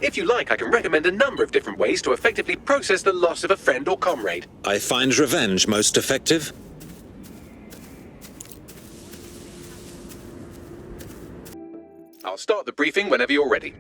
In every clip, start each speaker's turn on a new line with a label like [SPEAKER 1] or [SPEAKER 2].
[SPEAKER 1] If you like, I can recommend a number of different ways to effectively process the loss of a friend or comrade.
[SPEAKER 2] I find revenge most effective.
[SPEAKER 1] I'll start the briefing whenever you're ready.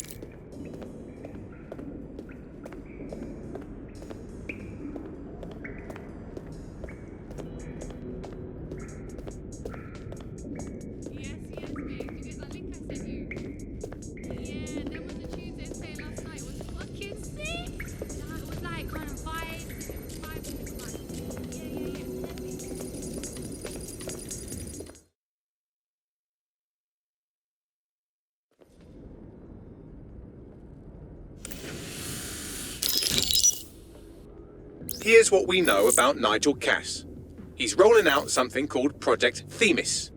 [SPEAKER 1] Here's what we know about Nigel Cass. He's rolling out something called Project Themis.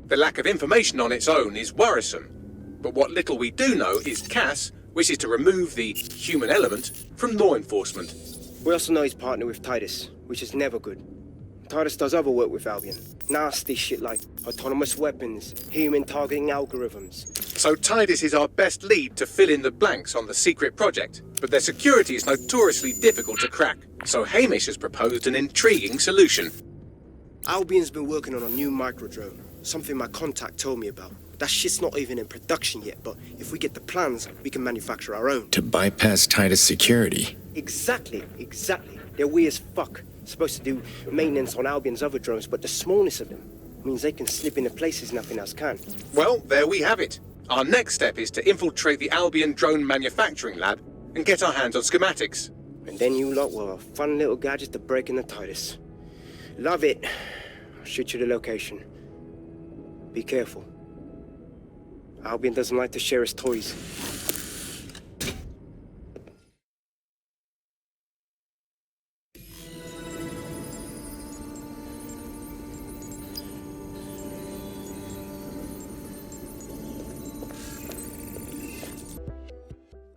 [SPEAKER 1] The lack of information on its own is worrisome, but what little we do know is Cass wishes to remove the human element from law enforcement.
[SPEAKER 3] We also know he's partnered with Titus, which is never good. Titus does other work with Albion. Nasty shit like autonomous weapons, human targeting algorithms.
[SPEAKER 1] So Titus is our best lead to fill in the blanks on the secret project, but their security is notoriously difficult to crack. So Hamish has proposed an intriguing solution.
[SPEAKER 3] Albion's been working on a new microdrone, something my contact told me about. That shit's not even in production yet, but if we get the plans, we can manufacture our own.
[SPEAKER 4] To bypass Titus security.
[SPEAKER 3] Exactly. They're weird as fuck. Supposed to do maintenance on Albion's other drones, but the smallness of them means they can slip into places nothing else can.
[SPEAKER 1] Well, there we have it. Our next step is to infiltrate the Albion drone manufacturing lab and get our hands on schematics.
[SPEAKER 3] And then you lot will have a fun little gadget to break in the Titus. Love it. I'll shoot you the location. Be careful. Albion doesn't like to share his toys.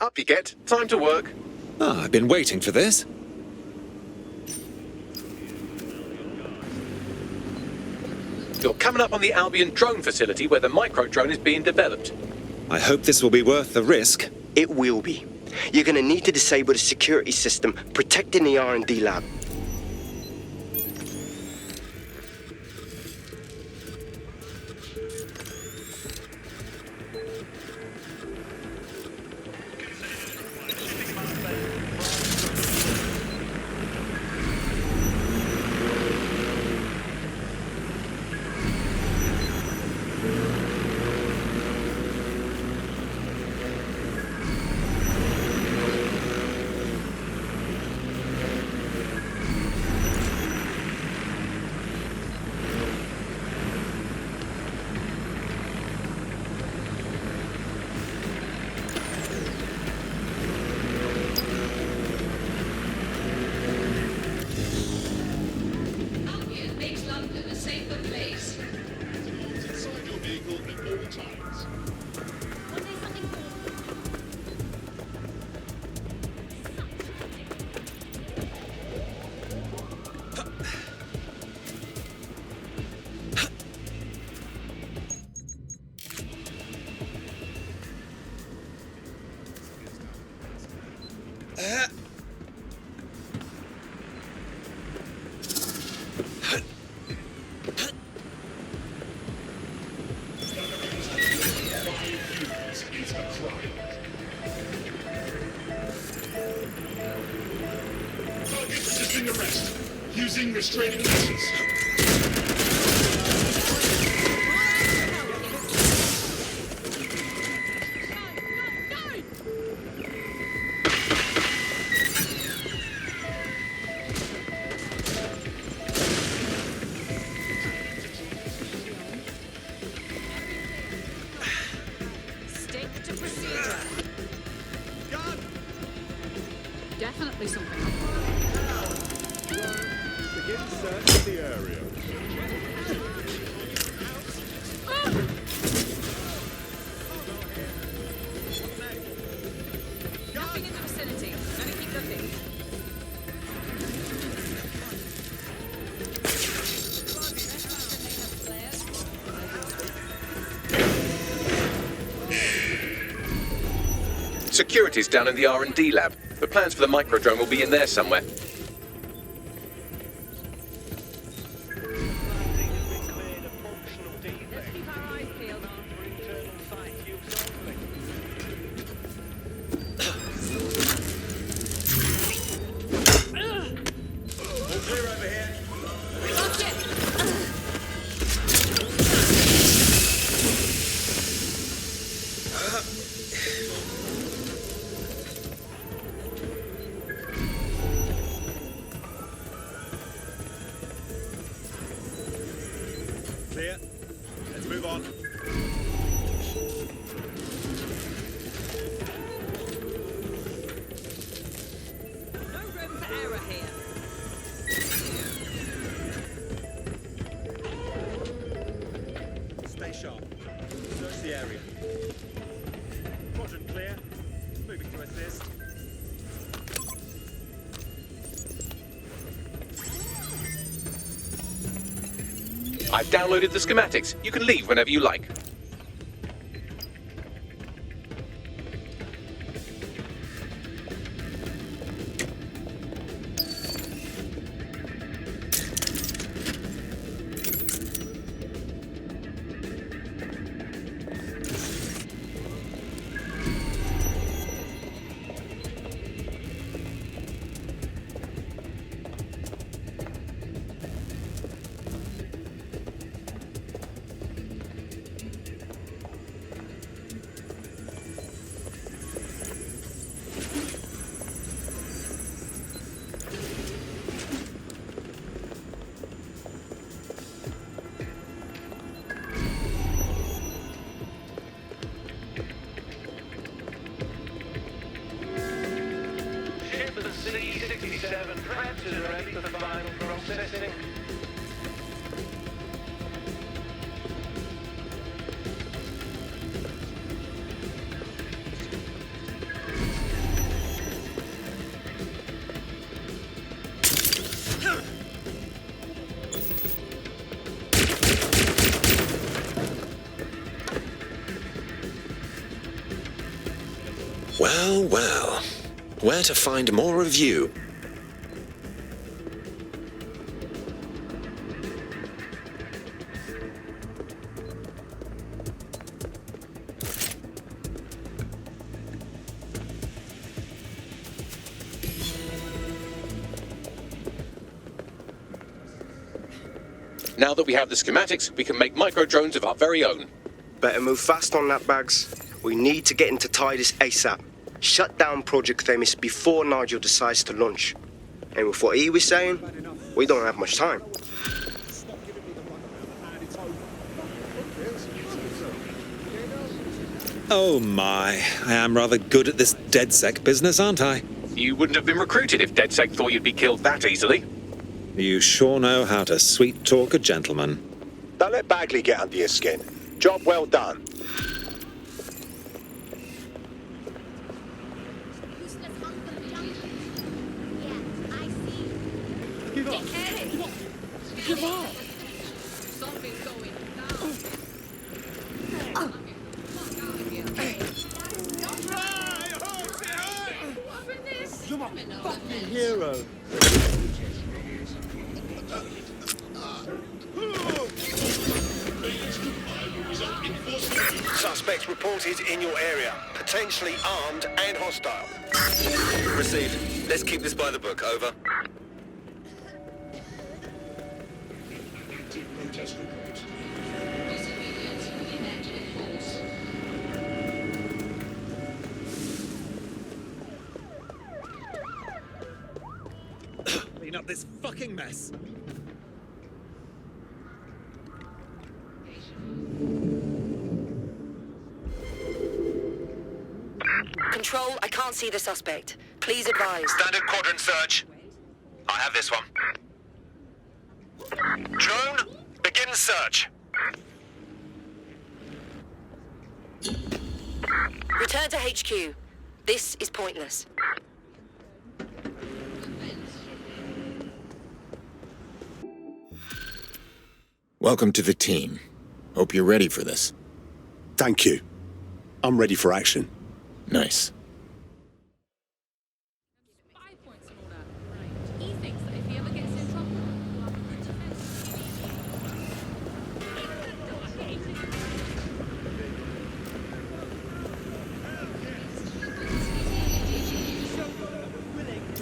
[SPEAKER 1] Up you get. Time to work.
[SPEAKER 2] Ah, I've been waiting for this.
[SPEAKER 1] You're coming up on the Albion drone facility where the micro-drone is being developed.
[SPEAKER 2] I hope this will be worth the risk.
[SPEAKER 3] It will be. You're gonna need to disable the security system protecting the R&D lab.
[SPEAKER 5] Resisting arrest. Using restraining measures.
[SPEAKER 6] Stick to procedure. Definitely something.
[SPEAKER 5] Begin search of the area.
[SPEAKER 6] Nothing in the vicinity. Better keep looking.
[SPEAKER 1] Security's down in the R&D lab. The plans for the microdrone will be in there somewhere.
[SPEAKER 6] Let's keep our eyes peeled. Watch it!
[SPEAKER 7] Clear. Let's move on.
[SPEAKER 6] No room for error here.
[SPEAKER 7] Stay sharp. Search the area. Quadrant clear. Moving to assist.
[SPEAKER 1] I've downloaded the schematics. You can leave whenever you like.
[SPEAKER 8] C-67 prepped and ready for final processing.
[SPEAKER 2] Well, well. Where to find more of you?
[SPEAKER 1] Now that we have the schematics, we can make microdrones of our very own.
[SPEAKER 3] Better move fast on that, Bags. We need to get into Titus ASAP. Shut down Project Themis before Nigel decides to launch. And with what he was saying, we don't have much time.
[SPEAKER 2] Oh my, I am rather good at this DedSec business, aren't I?
[SPEAKER 1] You wouldn't have been recruited if DedSec thought you'd be killed that easily.
[SPEAKER 2] You sure know how to sweet talk a gentleman.
[SPEAKER 9] Don't let Bagley get under your skin. Job well done.
[SPEAKER 6] Something's going down.
[SPEAKER 7] You're my fucking hero.
[SPEAKER 9] Suspects reported in your area. Potentially armed and hostile.
[SPEAKER 10] Received. Let's keep this by the book. Over.
[SPEAKER 5] Protest reports.
[SPEAKER 7] Clean up this fucking mess.
[SPEAKER 11] Control, I can't see the suspect. Please advise.
[SPEAKER 10] Standard quadrant search. I have this one. Drone, begin search.
[SPEAKER 11] Return to HQ. This is pointless.
[SPEAKER 4] Welcome to the team. Hope you're ready for this.
[SPEAKER 9] Thank you. I'm ready for action.
[SPEAKER 4] Nice.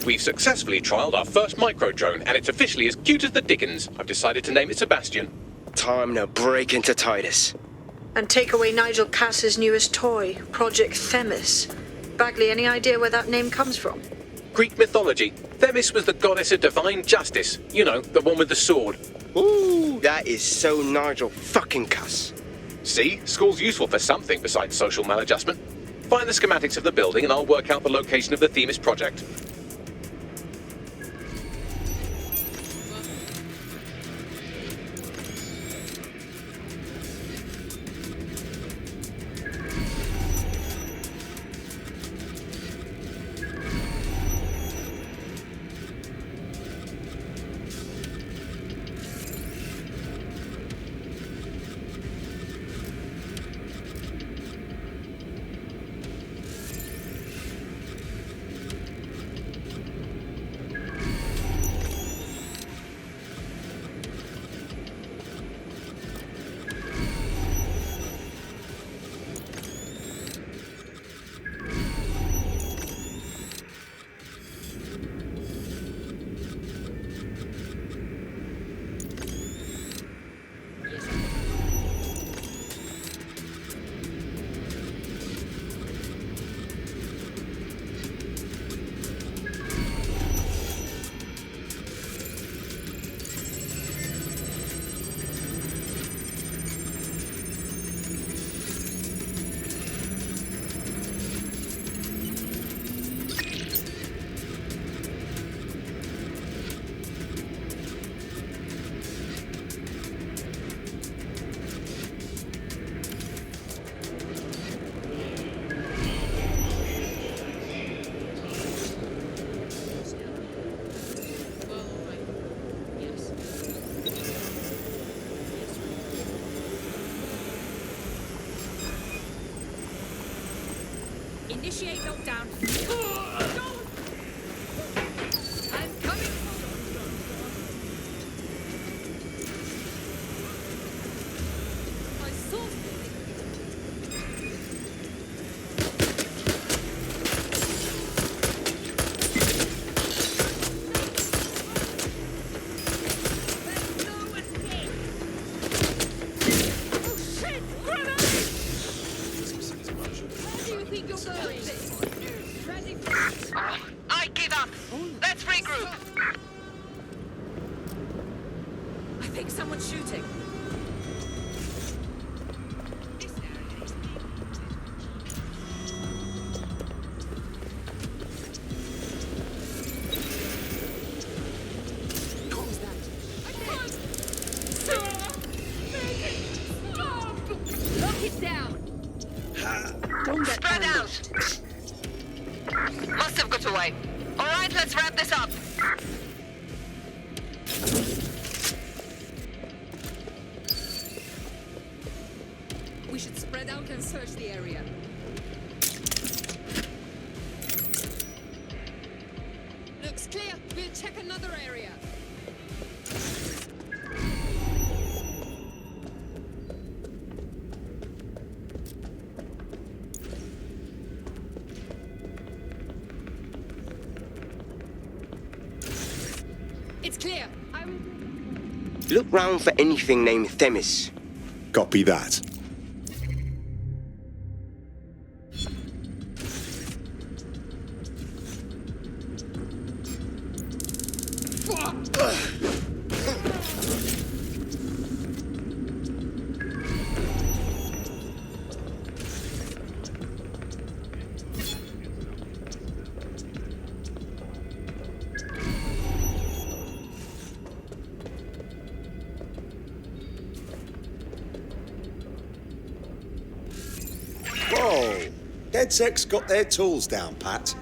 [SPEAKER 1] We've successfully trialled our first micro-drone, and it's officially as cute as the dickens. I've decided to name it Sebastian.
[SPEAKER 3] Time to break into Titus.
[SPEAKER 12] And take away Nigel Cass's newest toy, Project Themis. Bagley, any idea where that name comes from?
[SPEAKER 1] Greek mythology. Themis was the goddess of divine justice. You know, the one with the sword.
[SPEAKER 3] Ooh, that is so Nigel fucking Cass.
[SPEAKER 1] See? School's useful for something besides social maladjustment. Find the schematics of the building and I'll work out the location of the Themis project.
[SPEAKER 6] Initiate lockdown. I'm coming. I saw something. There's no escape. Oh shit! Grenade! Where do you think you're going? Ready for
[SPEAKER 11] I give up. Let's regroup.
[SPEAKER 6] I think someone's shooting. What was that? Lock it down. Don't get
[SPEAKER 11] Spread out. Must have got away. All right, let's wrap this up.
[SPEAKER 6] We should spread out and search the area. Looks clear. We'll check another area. It's clear.
[SPEAKER 3] Look round for anything named Themis.
[SPEAKER 13] Copy that. Whoa! DedSec's got their tools down, Pat.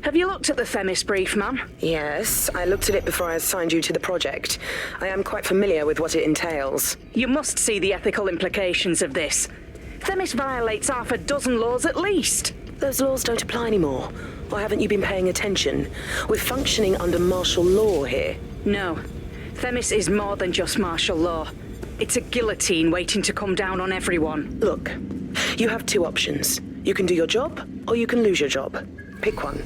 [SPEAKER 14] Have you looked at the Themis brief, ma'am?
[SPEAKER 11] Yes, I looked at it before I assigned you to the project. I am quite familiar with what it entails.
[SPEAKER 14] You must see the ethical implications of this. Themis violates half a dozen laws at least.
[SPEAKER 11] Those laws don't apply anymore. Or haven't you been paying attention? We're functioning under martial law here.
[SPEAKER 14] No. Themis is more than just martial law. It's a guillotine waiting to come down on everyone.
[SPEAKER 11] Look, you have two options. You can do your job, or you can lose your job. Pick one.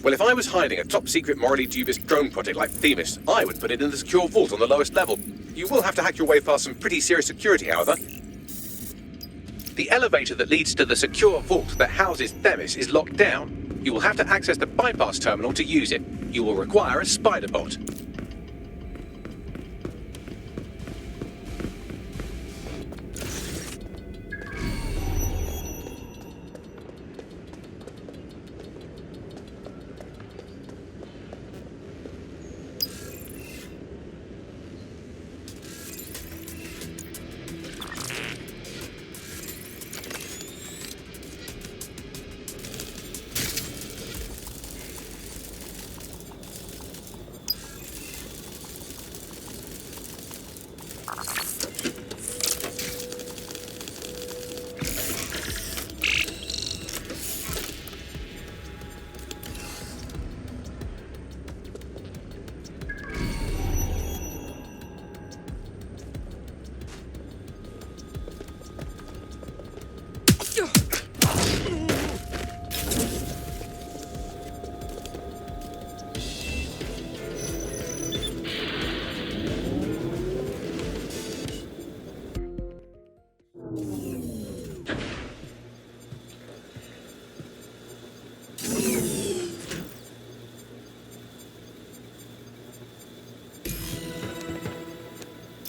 [SPEAKER 1] Well, if I was hiding a top-secret, morally dubious drone project like Themis, I would put it in the secure vault on the lowest level. You will have to hack your way past some pretty serious security, however. The elevator that leads to the secure vault that houses Themis is locked down. You will have to access the bypass terminal to use it. You will require a spider bot.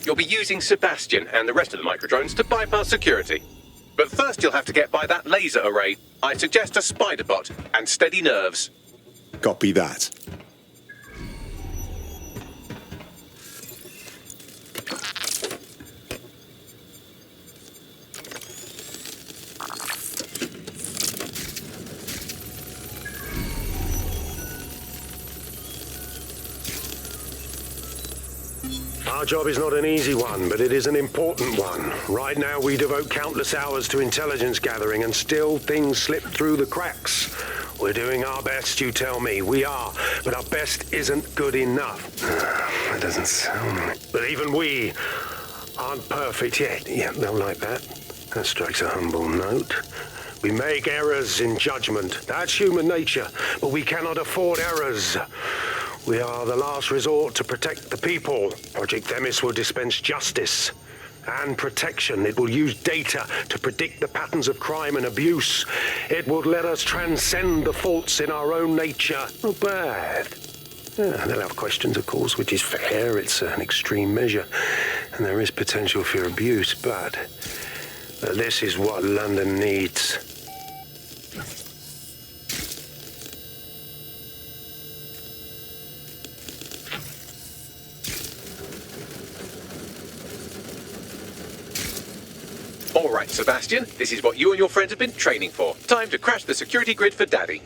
[SPEAKER 1] You'll be using Sebastian and the rest of the microdrones to bypass security. But first you'll have to get by that laser array. I suggest a spider bot and steady nerves.
[SPEAKER 13] Copy that.
[SPEAKER 9] Our job is not an easy one, but it is an important one. Right now we devote countless hours to intelligence gathering and still things slip through the cracks. We're doing our best, you tell me. We are, but our best isn't good enough. That doesn't sound right. But even we aren't perfect yet. Yeah, they'll like that. That strikes a humble note. We make errors in judgment. That's human nature, but we cannot afford errors. We are the last resort to protect the people. Project Themis will dispense justice and protection. It will use data to predict the patterns of crime and abuse. It will let us transcend the faults in our own nature. Not bad. Yeah, they'll have questions, of course, which is fair. It's an extreme measure, and there is potential for abuse, but this is what London needs.
[SPEAKER 1] All right, Sebastian, this is what you and your friends have been training for. Time to crash the security grid for Daddy.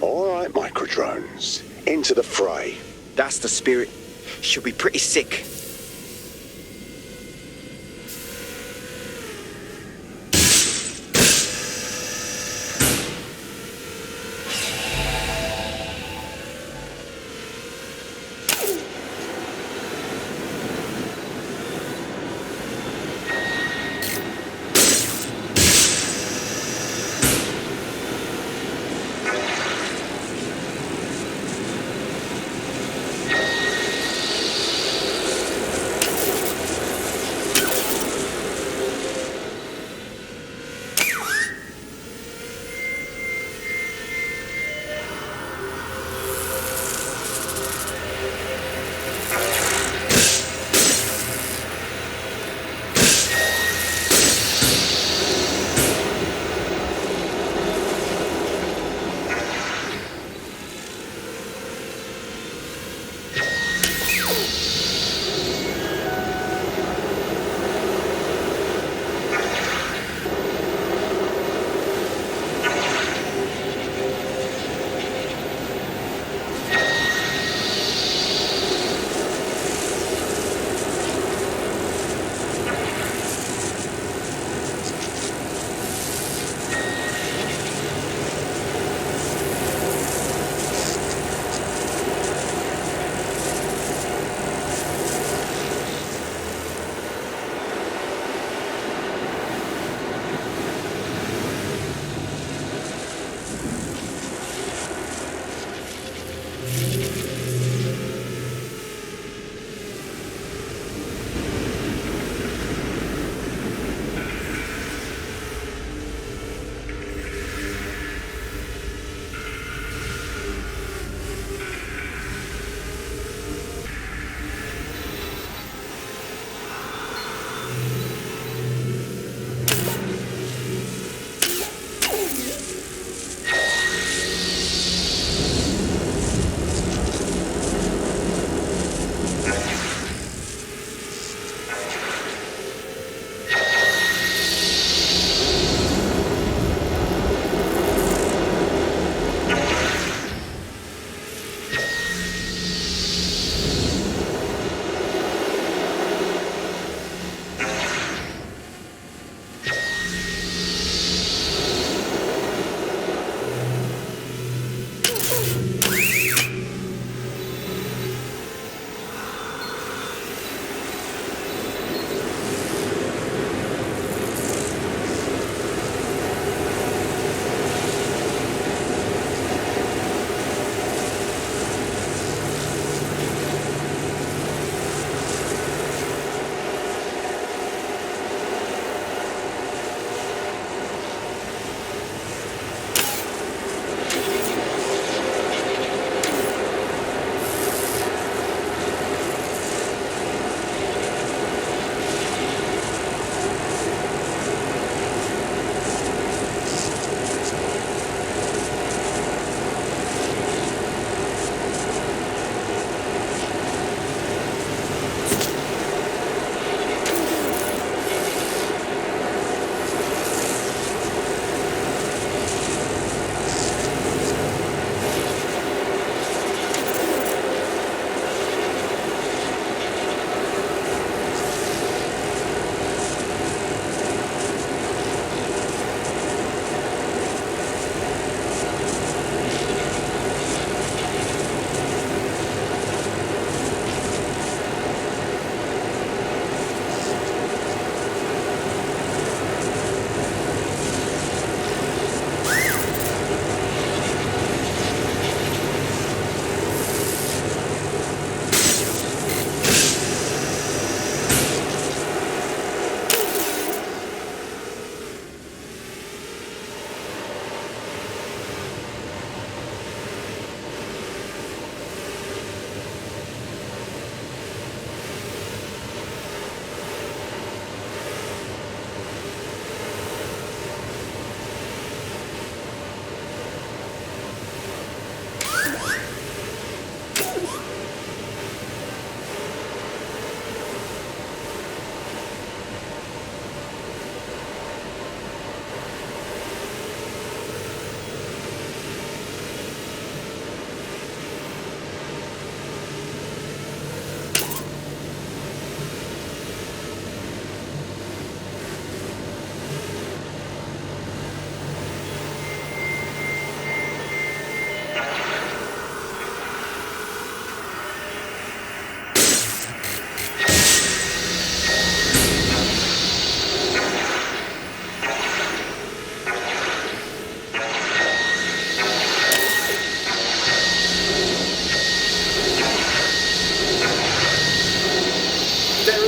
[SPEAKER 13] All right, microdrones. Into the fray.
[SPEAKER 3] That's the spirit. She'll be pretty sick.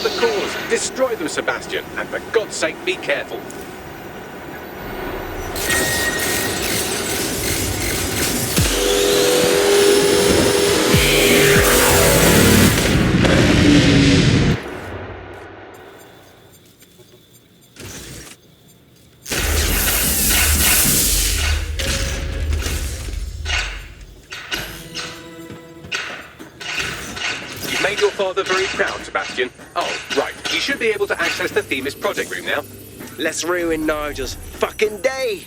[SPEAKER 1] the cores. Destroy them, Sebastian. And for God's sake, be careful. Made your father very proud, Sebastian. Oh, right. You should be able to access the Themis project room now.
[SPEAKER 3] Let's ruin Nigel's fucking day.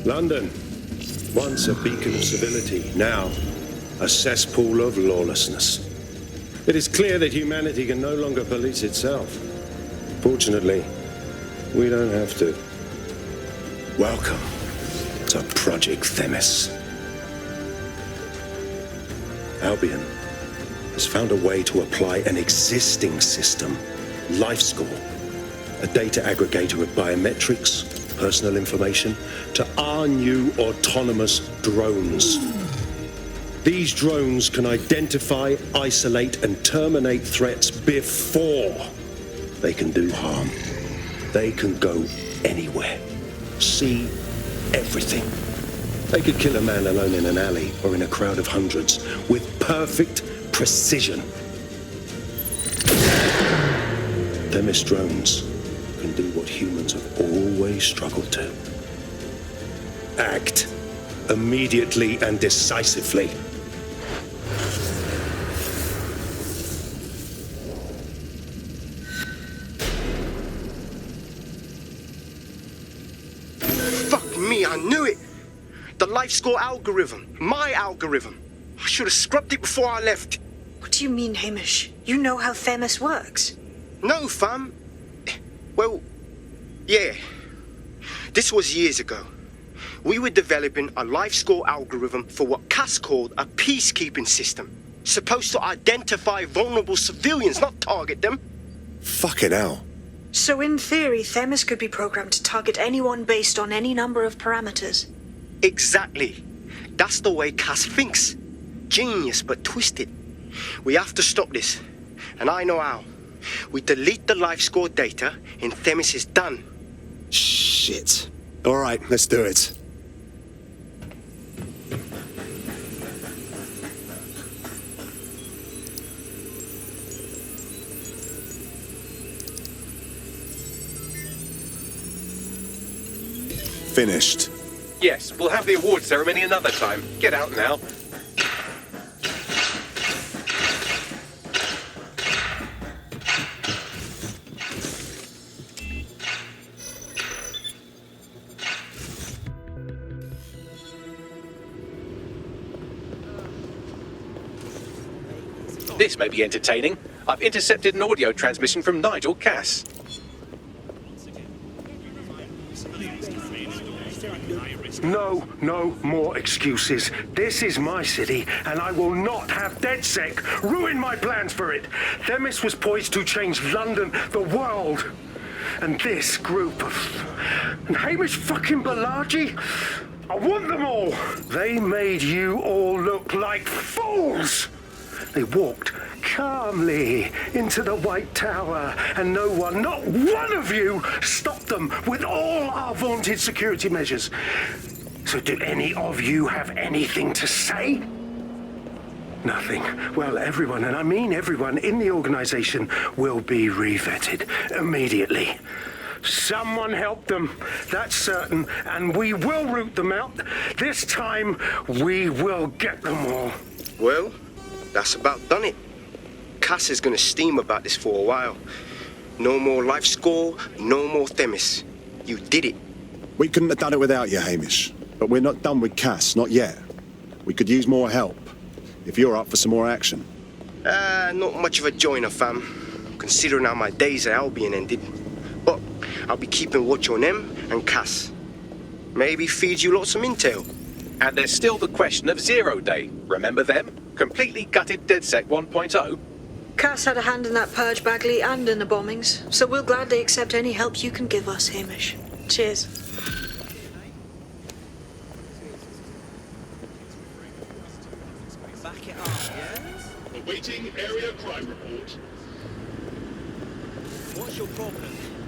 [SPEAKER 9] London, once a beacon of civility, now a cesspool of lawlessness. It is clear that humanity can no longer police itself. Fortunately, we don't have to. Welcome to Project Themis. Albion has found a way to apply an existing system, LifeScore, a data aggregator of biometrics, personal information, to our new autonomous drones. These drones can identify, isolate, and terminate threats before they can do harm. They can go anywhere, see everything. They could kill a man alone in an alley or in a crowd of hundreds with perfect precision. Themis drones can do what humans have always struggled to. Act immediately and decisively.
[SPEAKER 3] Fuck me, I knew it! The LifeScore algorithm. My algorithm. I should have scrubbed it before I left.
[SPEAKER 12] What do you mean, Hamish? You know how Themis works?
[SPEAKER 3] No, fam. Well, yeah. This was years ago. We were developing a LifeScore algorithm for what Cass called a peacekeeping system. Supposed to identify vulnerable civilians, not target them.
[SPEAKER 13] Fucking hell.
[SPEAKER 12] So in theory, Themis could be programmed to target anyone based on any number of parameters.
[SPEAKER 3] Exactly. That's the way Cass thinks. Genius, but twisted. We have to stop this. And I know how. We delete the LifeScore data and Themis is done.
[SPEAKER 13] Shit. All right, let's do it. Finished.
[SPEAKER 1] Yes, we'll have the award ceremony another time. Get out now. This may be entertaining. I've intercepted an audio transmission from Nigel Cass.
[SPEAKER 9] No more excuses. This is my city, and I will not have DedSec ruin my plans for it. Themis was poised to change London, the world. And this group of... And Hamish fucking Balaji? I want them all. They made you all look like fools. They walked calmly into the White Tower, and no one, not one of you, stopped them with all our vaunted security measures. So do any of you have anything to say? Nothing. Well, everyone, and I mean everyone in the organization, will be revetted immediately. Someone help them, that's certain, and we will root them out. This time, we will get them all.
[SPEAKER 3] Well, that's about done it. Cass is gonna steam about this for a while. No more LifeScore, no more Themis. You did it.
[SPEAKER 13] We couldn't have done it without you, Hamish. But we're not done with Cass, not yet. We could use more help, if you're up for some more action.
[SPEAKER 3] Not much of a joiner, fam. Considering how my days at Albion ended. But I'll be keeping watch on them and Cass. Maybe feed you lots of intel.
[SPEAKER 1] And there's still the question of Zero Day. Remember them? Completely gutted DedSec 1.0?
[SPEAKER 12] Cass had a hand in that purge, Bagley, and in the bombings, so we'll gladly accept any help you can give us, Hamish. Cheers.
[SPEAKER 7] Back it up, yeah?
[SPEAKER 5] Awaiting area crime report.
[SPEAKER 7] What's your problem?